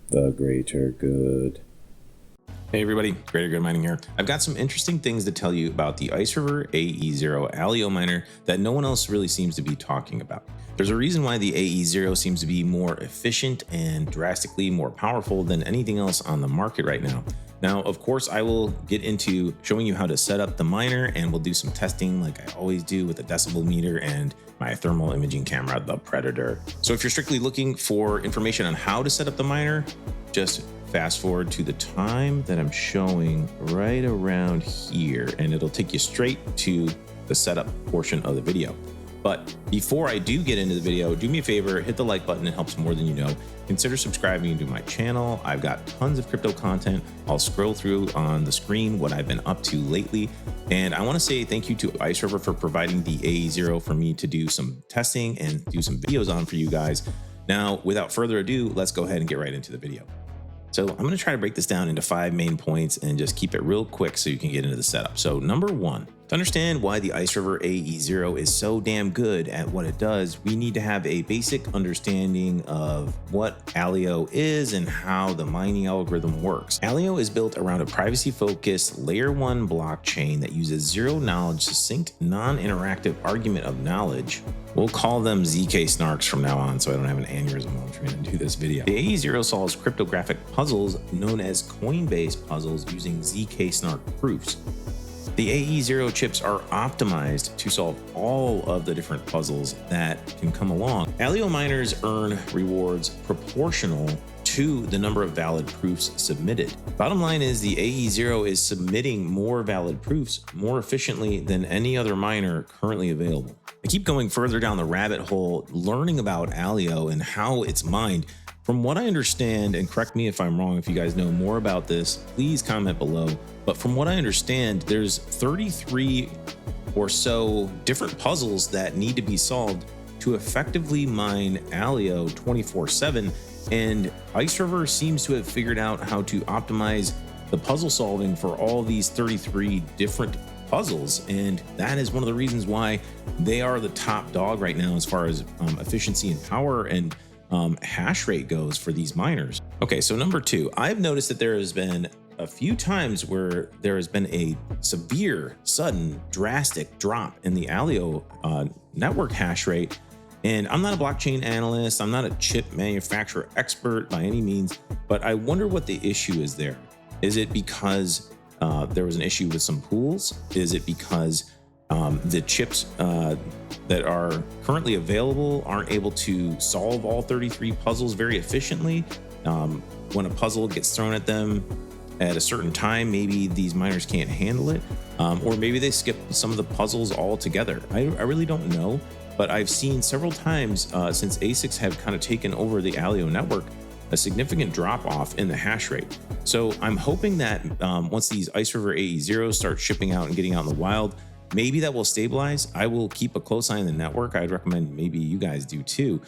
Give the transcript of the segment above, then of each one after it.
The greater good. Hey everybody, Greater Good Mining here. I've got some interesting things to tell you about the Iceriver Ae0 Aleo miner that no one else really seems to be talking about. There's a reason why the Ae0 seems to be more efficient and drastically more powerful than anything else on the market right now. Now, of course, I will get into showing you how to set up the miner, and we'll do some testing like I always do with a decibel meter and my thermal imaging camera, the Predator. So if you're strictly looking for information on how to set up the miner, just fast forward to the time that I'm showing right around here, and it'll take you straight to the setup portion of the video. But before I do get into the video, do me a favor, hit the like button. It helps more than you know. Consider subscribing to my channel. I've got tons of crypto content. I'll scroll through on the screen what I've been up to lately. And I want to say thank you to Iceriver for providing the Ae0 for me to do some testing and do some videos on for you guys. Now, without further ado, let's go ahead and get right into the video. So I'm going to try to break this down into 5 main points and just keep it real quick so you can get into the setup. So number 1, to understand why the Iceriver Ae0 is so damn good at what it does, we need to have a basic understanding of what Alio is and how the mining algorithm works. Alio is built around a privacy-focused layer 1 blockchain that uses zero-knowledge, succinct, non-interactive argument of knowledge. We'll call them ZK snarks from now on so I don't have an aneurysm while I'm trying to do this video. The Ae0 solves cryptographic puzzles known as coin-based puzzles using ZK snark proofs. The Ae0 chips are optimized to solve all of the different puzzles that can come along. Alio miners earn rewards proportional to the number of valid proofs submitted. Bottom line is the Ae0 is submitting more valid proofs more efficiently than any other miner currently available. I keep going further down the rabbit hole, learning about Alio and how it's mined. From what I understand, and correct me if I'm wrong, if you guys know more about this, please comment below. But from what I understand, there's 33 or so different puzzles that need to be solved to effectively mine Alio 24/7. And Iceriver seems to have figured out how to optimize the puzzle solving for all these 33 different puzzles. And that is one of the reasons why they are the top dog right now as far as efficiency and power and hash rate goes for these miners. Okay, so number 2, I've noticed that there has been a few times where there has been a severe, sudden, drastic drop in the Alio network hash rate. And I'm not a blockchain analyst, I'm not a chip manufacturer expert by any means, but I wonder what the issue is there. Is it because there was an issue with some pools? Is it because the chips that are currently available aren't able to solve all 33 puzzles very efficiently? When a puzzle gets thrown at them at a certain time, maybe these miners can't handle it, or maybe they skip some of the puzzles altogether. I really don't know, but I've seen several times since ASICs have kind of taken over the Alio network, a significant drop off in the hash rate. So I'm hoping that once these Iceriver Ae0 start shipping out and getting out in the wild, maybe that will stabilize. I will keep a close eye on the network. I'd recommend maybe you guys do too.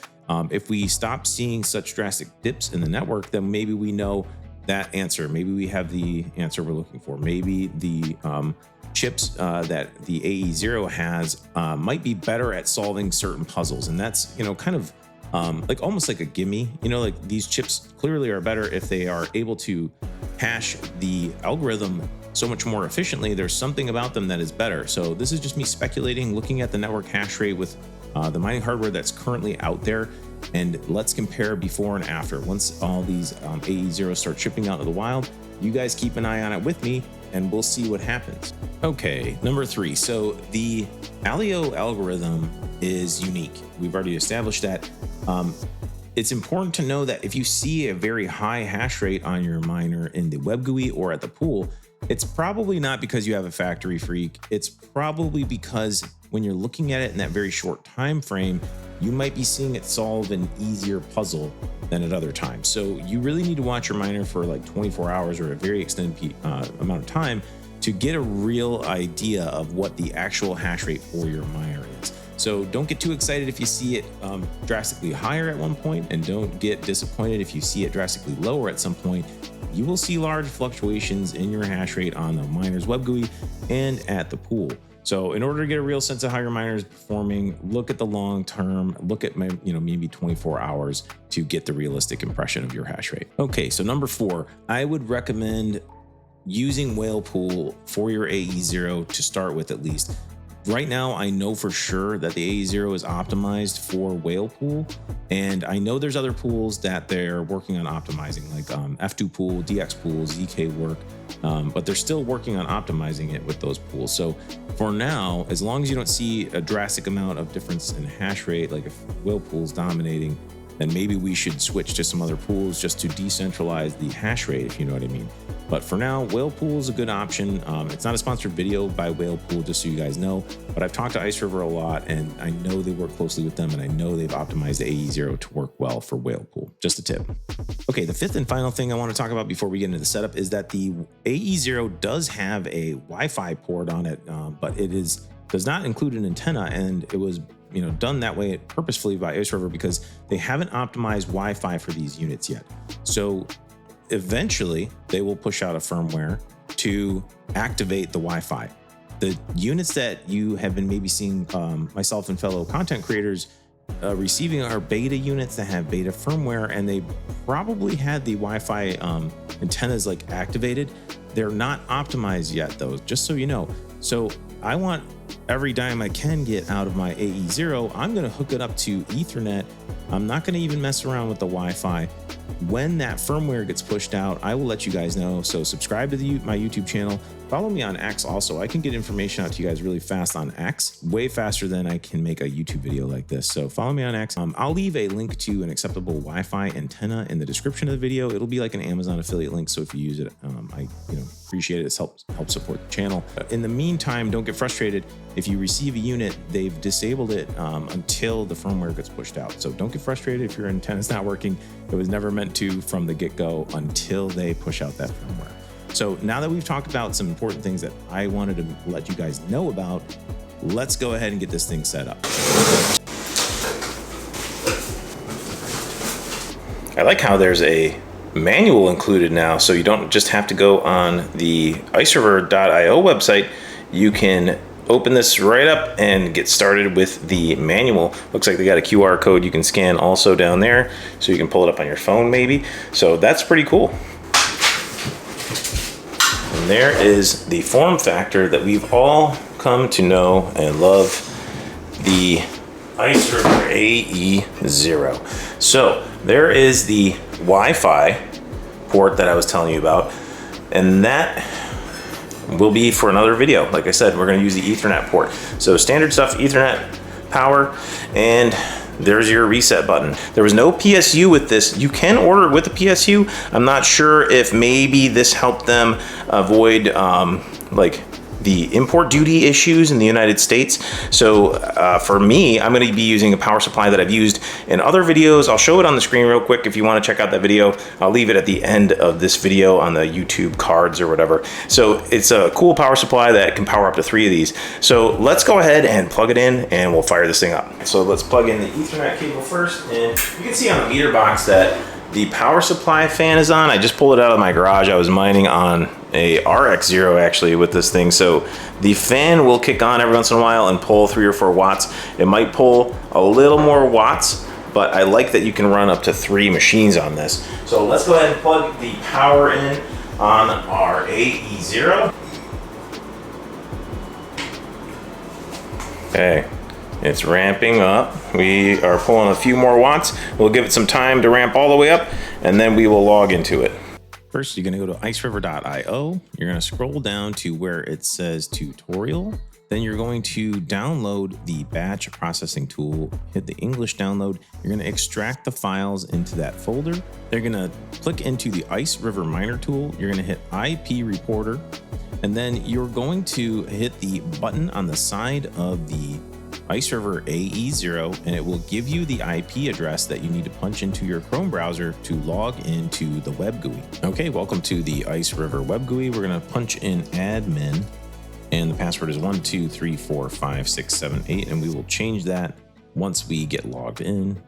If we stop seeing such drastic dips in the network, then maybe we know that answer. Maybe we have the answer we're looking for. Maybe the chips that the Ae0 has might be better at solving certain puzzles. And that's, kind of like almost like a gimme, like these chips clearly are better if they are able to hash the algorithm so much more efficiently. There's something about them that is better. So this is just me speculating, looking at the network hash rate with the mining hardware that's currently out there. And let's compare before and after. Once all these Ae0 start shipping out to the wild, you guys keep an eye on it with me and we'll see what happens. Okay, number 3. So the Alio algorithm is unique. We've already established that. It's important to know that if you see a very high hash rate on your miner in the web GUI or at the pool, it's probably not because you have a factory freak. It's probably because when you're looking at it in that very short time frame, you might be seeing it solve an easier puzzle than at other times. So you really need to watch your miner for like 24 hours or a very extended amount of time to get a real idea of what the actual hash rate for your miner is. So don't get too excited if you see it drastically higher at one point, and don't get disappointed if you see it drastically lower at some point. You will see large fluctuations in your hash rate on the miner's web GUI and at the pool. So in order to get a real sense of how your miner is performing, look at the long term, look at maybe 24 hours to get the realistic impression of your hash rate. Okay, so number 4, I would recommend using Whale Pool for your AE0 to start with at least. Right now, I know for sure that the AE0 is optimized for Whale Pool, and I know there's other pools that they're working on optimizing, like F2 Pool, DX Pool, ZK Work, but they're still working on optimizing it with those pools. So for now, as long as you don't see a drastic amount of difference in hash rate, like if Whale Pool's dominating, then maybe we should switch to some other pools just to decentralize the hash rate, if you know what I mean. But for now, Whale Pool is a good option. It's not a sponsored video by Whale Pool, just so you guys know, but I've talked to Iceriver a lot, and I know they work closely with them, and I know they've optimized the AE0 to work well for Whale Pool. Just a tip. Okay, the 5th and final thing I want to talk about before we get into the setup is that the AE0 does have a Wi-Fi port on it, but it does not include an antenna, and it was done that way purposefully by Iceriver because they haven't optimized Wi-Fi for these units yet. So eventually they will push out a firmware to activate the Wi-Fi. The units that you have been maybe seeing myself and fellow content creators receiving are beta units that have beta firmware, and they probably had the Wi-Fi antennas like activated. They're not optimized yet though, just so you know. So I want every dime I can get out of my AE0. I'm going to hook it up to Ethernet. I'm not going to even mess around with the Wi-Fi. When that firmware gets pushed out, I will let you guys know. So subscribe to my YouTube channel. Follow me on X also. I can get information out to you guys really fast on X, way faster than I can make a YouTube video like this. So follow me on X. I'll leave a link to an acceptable Wi-Fi antenna in the description of the video. It'll be like an Amazon affiliate link. So if you use it, I appreciate it. It helps support the channel. In the meantime, don't get frustrated. If you receive a unit, they've disabled it until the firmware gets pushed out. So don't get frustrated if your antenna's not working. It was never meant to from the get-go until they push out that firmware. So now that we've talked about some important things that I wanted to let you guys know about, let's go ahead and get this thing set up. I like how there's a manual included now, so you don't just have to go on the Iceriver.io website. You can open this right up and get started with the manual. Looks like they got a QR code you can scan also down there, so you can pull it up on your phone maybe. So that's pretty cool. And there is the form factor that we've all come to know and love, the Iceriver Ae0. So there is the Wi-Fi port that I was telling you about, and that will be for another video. Like I said, we're going to use the Ethernet port. So standard stuff, Ethernet power, and there's your reset button. There was no PSU with this. You can order it with a PSU. I'm not sure if maybe this helped them avoid like the import duty issues in the United States. So for me, I'm going to be using a power supply that I've used in other videos. I'll show it on the screen real quick if you want to check out that video. I'll leave it at the end of this video on the YouTube cards or whatever. So it's a cool power supply that can power up to 3 of these. So let's go ahead and plug it in and we'll fire this thing up. So let's plug in the Ethernet cable first, and you can see on the meter box that the power supply fan is on. I just pulled it out of my garage. I was mining on a RX0 actually with this thing. So the fan will kick on every once in a while and pull 3 or 4 watts. It might pull a little more watts, but I like that you can run up to 3 machines on this. So let's go ahead and plug the power in on our AE0. Okay. It's ramping up. We are pulling a few more watts. We'll give it some time to ramp all the way up, and then we will log into it. First, you're going to go to Iceriver.io. You're going to scroll down to where it says tutorial. Then you're going to download the batch processing tool, hit the English download. You're going to extract the files into that folder. They're going to click into the Iceriver miner tool. You're going to hit IP reporter, and then you're going to hit the button on the side of the Iceriver Ae0, and it will give you the IP address that you need to punch into your Chrome browser to log into the web GUI. Okay, welcome to the Iceriver web GUI. We're going to punch in admin, and the password is 12345678, and we will change that once we get logged in.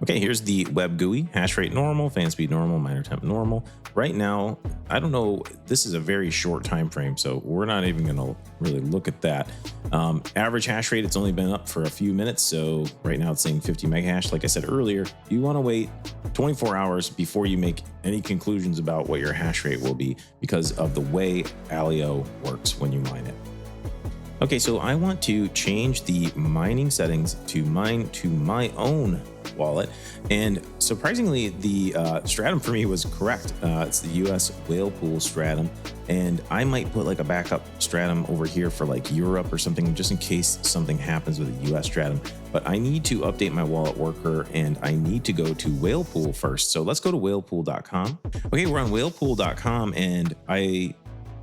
Okay, here's the web GUI, hash rate normal, fan speed normal, miner temp normal. Right now, I don't know, this is a very short time frame, so we're not even gonna really look at that. Average hash rate, it's only been up for a few minutes, so right now it's saying 50 mega hash. Like I said earlier, you wanna wait 24 hours before you make any conclusions about what your hash rate will be because of the way Alio works when you mine it. Okay, so I want to change the mining settings to mine to my own wallet, and surprisingly the stratum for me was correct. It's the U.S. whale pool stratum, and I might put like a backup stratum over here for like Europe or something just in case something happens with the U.S. stratum. But I need to update my wallet worker, and I need to go to whale pool first. So let's go to whalepool.com. Okay, we're on whalepool.com, and I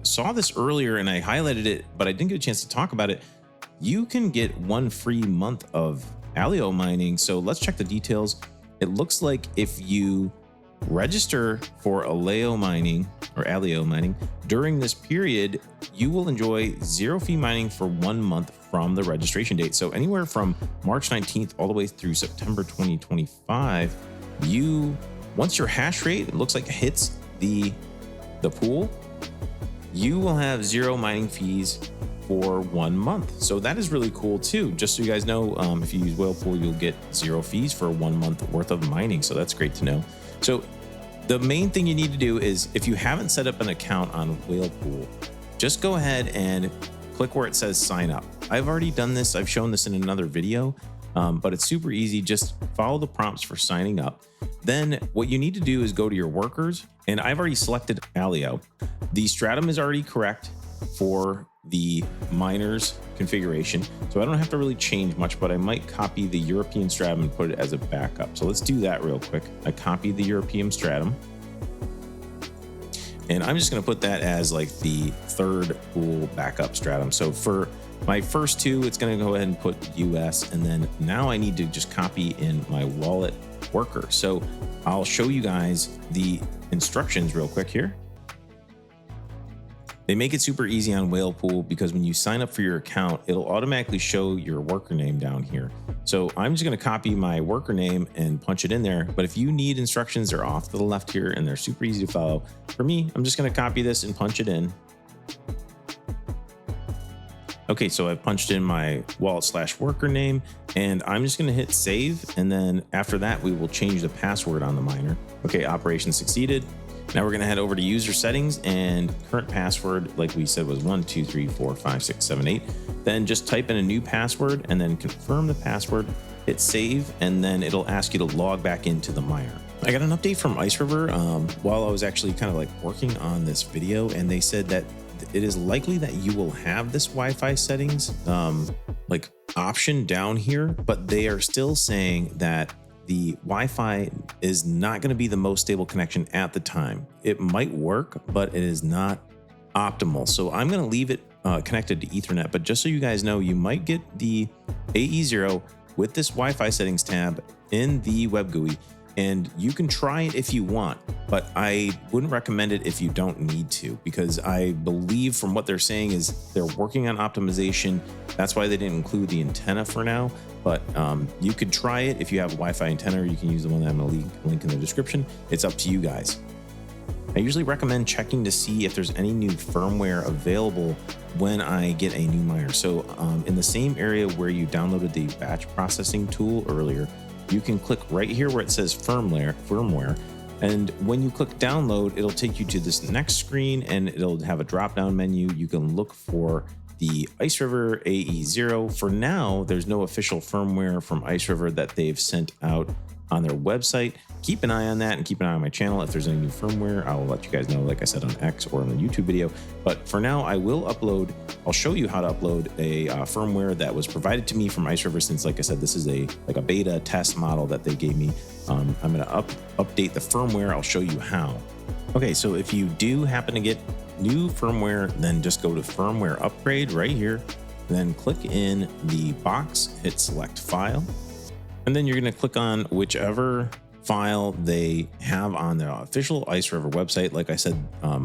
saw this earlier and I highlighted it, but I didn't get a chance to talk about it. You can get 1 free month of Alio mining. So let's check the details. It looks like if you register for Aleo mining or Alio mining during this period, you will enjoy 0 fee mining for 1 month from the registration date. So anywhere from March 19th all the way through September 2025, once your hash rate, it looks like hits the pool, you will have 0 mining fees for 1 month. So that is really cool too. Just so you guys know, if you use Whale Pool, you'll get 0 fees for 1 month worth of mining. So that's great to know. So the main thing you need to do is, if you haven't set up an account on Whale Pool, just go ahead and click where it says sign up. I've already done this. I've shown this in another video, but it's super easy. Just follow the prompts for signing up. Then what you need to do is go to your workers, and I've already selected Alio. The stratum is already correct for the miners configuration, so I don't have to really change much, but I might copy the European stratum and put it as a backup. So let's do that real quick. I copied the European stratum, and I'm just going to put that as like the 3rd pool backup stratum. So for my first 2, it's going to go ahead and put US, and then now I need to just copy in my wallet worker. So I'll show you guys the instructions real quick here. They make it super easy on Whale Pool because when you sign up for your account, it'll automatically show your worker name down here. So I'm just going to copy my worker name and punch it in there. But if you need instructions, they're off to the left here and they're super easy to follow. For me, I'm just going to copy this and punch it in. Okay, so I've punched in my wallet/worker name, and I'm just going to hit save. And then after that, we will change the password on the miner. Okay, operation succeeded. Now we're going to head over to user settings, and current password, like we said, was 123456778. Then just type in a new password and then confirm the password, hit save, and then it'll ask you to log back into the miner. I got an update from Iceriver while I was actually kind of like working on this video, and they said that it is likely that you will have this Wi-Fi settings like option down here, but they are still saying that the Wi-Fi is not going to be the most stable connection at the time. It might work, but it is not optimal. So I'm going to leave it connected to Ethernet, but just so you guys know, you might get the AE0 with this Wi-Fi settings tab in the web GUI, and you can try it if you want, but I wouldn't recommend it if you don't need to, because I believe from what they're saying is they're working on optimization. That's why they didn't include the antenna for now, but you could try it if you have a Wi-Fi antenna, or you can use the one that I'm gonna link in the description. It's up to you guys. I usually recommend checking to see if there's any new firmware available when I get a new miner. So in the same area where you downloaded the batch processing tool earlier, you can click right here where it says firmware. And when you click download, it'll take you to this next screen, and it'll have a drop-down menu. You can look for the Iceriver Ae0. For now, there's no official firmware from Iceriver that they've sent out on their website. Keep an eye on that, and keep an eye on my channel. If there's any new firmware, I will let you guys know, like I said, on X or on the YouTube video. But for now, I'll show you how to upload a firmware that was provided to me from Iceriver, since, like I said, this is a beta test model that they gave me. I'm gonna update the firmware. I'll show you how. Okay, so if you do happen to get new firmware, then just go to firmware upgrade right here, then click in the box, hit select file, and then you're going to click on whichever file they have on their official Iceriver website. Like I said,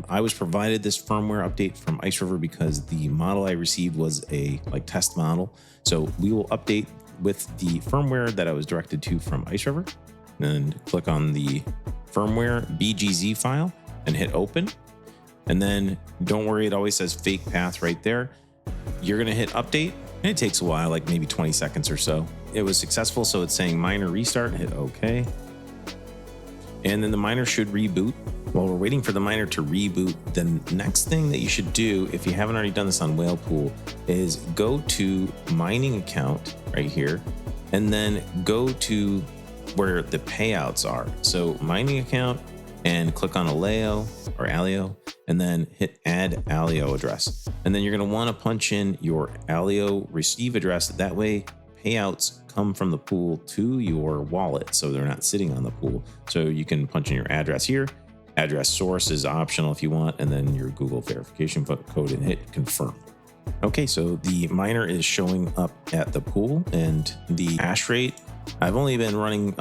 I was provided this firmware update from Iceriver because the model I received was a test model. So we will update with the firmware that I was directed to from Iceriver. and click on the firmware BGZ file and hit open. And then don't worry, it always says fake path right there. You're gonna hit update, and it takes a while, like maybe 20 seconds or so. It was successful, so it's saying miner restart, hit OK. And then the miner should reboot. While we're waiting for the miner to reboot, the next thing that you should do, if you haven't already done this on Whalepool, is go to mining account right here, and then go to where the payouts are. So mining account, and click on Aleo or Aleo, and then hit add Alio address. And then you're gonna wanna punch in your Alio receive address. That way payouts come from the pool to your wallet, so they're not sitting on the pool. So you can punch in your address here. Address source is optional if you want, and then your Google verification code and hit confirm. Okay, so the miner is showing up at the pool, and the hash rate, I've only been running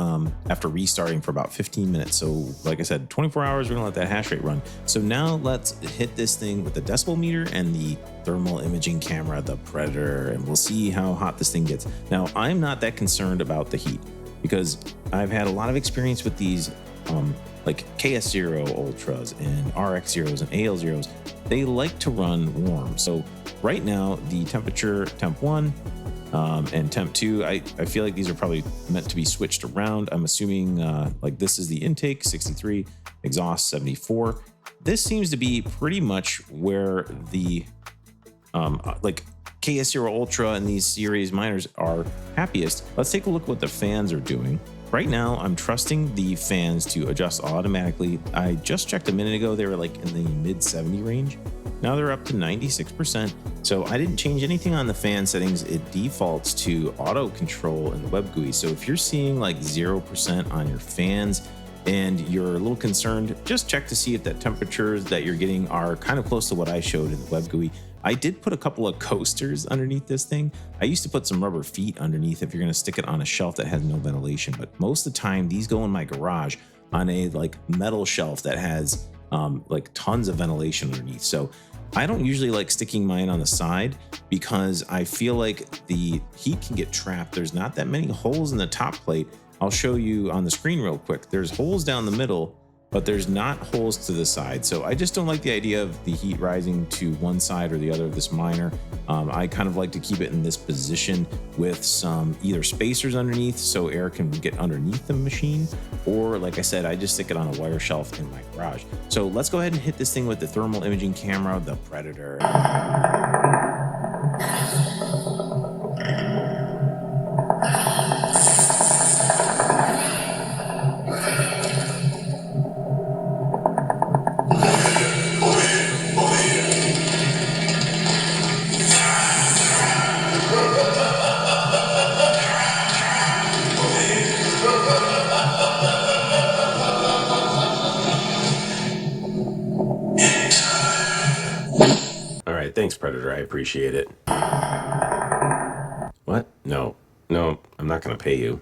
after restarting for about 15 minutes. So like I said, 24 hours, we're gonna let that hash rate run. So now let's hit this thing with the decibel meter and the thermal imaging camera, the Predator, and we'll see how hot this thing gets. Now, I'm not that concerned about the heat because I've had a lot of experience with these like KS0 Ultras and RX0s and AL0s. They like to run warm. So right now, the temperature, temp 1 and temp 2, I feel like these are probably meant to be switched around. I'm assuming like this is the intake, 63, exhaust 74. This seems to be pretty much where the like KS0 Ultra and these series miners are happiest. Let's take a look at what the fans are doing. Right now, I'm trusting the fans to adjust automatically. I just checked a minute ago, they were like in the mid 70 range. Now they're up to 96%. So I didn't change anything on the fan settings. It defaults to auto control in the web GUI. So if you're seeing like 0% on your fans and you're a little concerned, just check to see if the temperatures that you're getting are kind of close to what I showed in the web GUI. I did put a couple of coasters underneath this thing. I used to put some rubber feet underneath if you're gonna stick it on a shelf that has no ventilation, but most of the time these go in my garage on a like metal shelf that has like tons of ventilation underneath. So I don't usually like sticking mine on the side because I feel like the heat can get trapped. There's not that many holes in the top plate. I'll show you on the screen real quick. There's holes down the middle, but there's not holes to the side. So I just don't like the idea of the heat rising to one side or the other of this miner. I kind of like to keep it in this position with some either spacers underneath so air can get underneath the machine, or like I said, I just stick it on a wire shelf in my garage. So let's go ahead and hit this thing with the thermal imaging camera, the Predator. All right, thanks, Predator. I appreciate it. What? No, I'm not gonna pay you.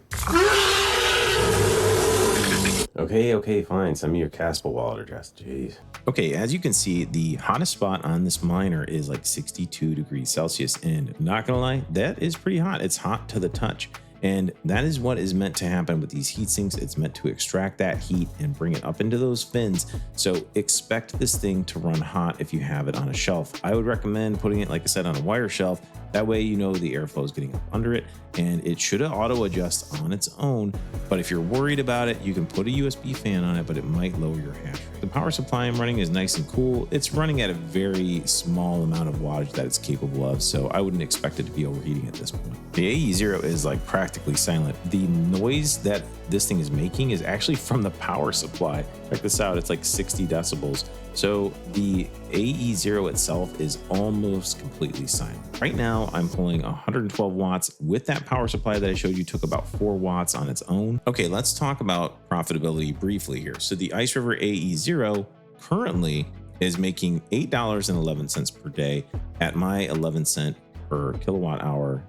Okay, fine. Send me your Casper wallet address. Jeez. Okay, as you can see, the hottest spot on this miner is like 62 degrees Celsius, and not gonna lie, that is pretty hot. It's hot to the touch. And that is what is meant to happen with these heat sinks. It's meant to extract that heat and bring it up into those fins. So expect this thing to run hot if you have it on a shelf. I would recommend putting it, like I said, on a wire shelf. That way you know the airflow is getting up under it, and it should auto adjust on its own. But if you're worried about it, you can put a USB fan on it, but it might lower your hash rate. The power supply I'm running is nice and cool. It's running at a very small amount of wattage that it's capable of, so I wouldn't expect it to be overheating at this point. The AE0 is like practically silent. The noise that this thing is making is actually from the power supply. Check this out, it's like 60 decibels. So the AE0 itself is almost completely silent. Right now, I'm pulling 112 watts with that power supply that I showed you took about 4 watts on its own. Okay, let's talk about profitability briefly here. So the Iceriver Ae0 currently is making $8.11 per day at my 11 cent per kilowatt hour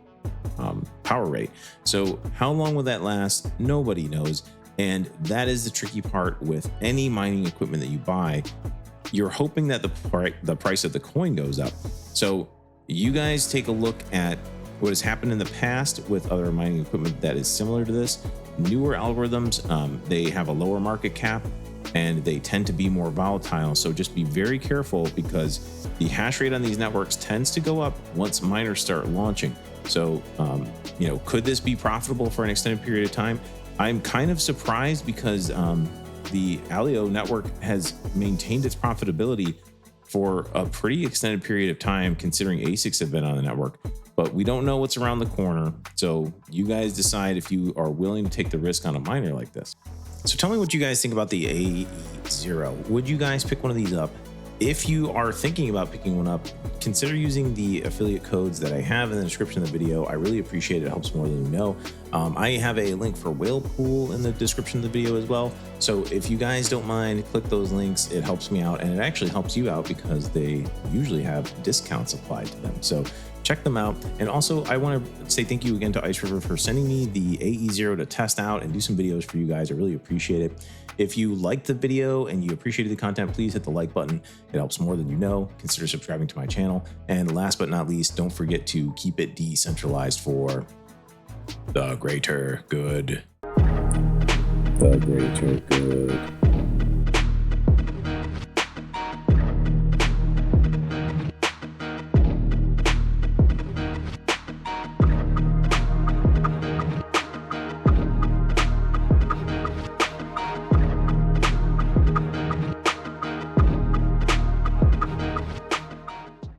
power rate. So how long will that last? Nobody knows. And that is the tricky part with any mining equipment that you buy. You're hoping that the price of the coin goes up. So you guys take a look at what has happened in the past with other mining equipment that is similar to this. newer algorithms, they have a lower market cap and they tend to be more volatile. So just be very careful, because the hash rate on these networks tends to go up once miners start launching. So, could this be profitable for an extended period of time? I'm kind of surprised, because the Alio network has maintained its profitability for a pretty extended period of time, considering ASICs have been on the network. But we don't know what's around the corner. So you guys decide if you are willing to take the risk on a miner like this. So tell me what you guys think about the AE0. Would you guys pick one of these up? If you are thinking about picking one up, consider using the affiliate codes that I have in the description of the video. I really appreciate it. It helps more than you know. I have a link for Whale Pool in the description of the video as well. So if you guys don't mind, click those links. It helps me out, and it actually helps you out because they usually have discounts applied to them. So check them out. And also, I want to say thank you again to Iceriver for sending me the AE0 to test out and do some videos for you guys. I really appreciate it. If you liked the video and you appreciated the content, please hit the like button. It helps more than you know. Consider subscribing to my channel. And last but not least, don't forget to keep it decentralized for the greater good. The greater good.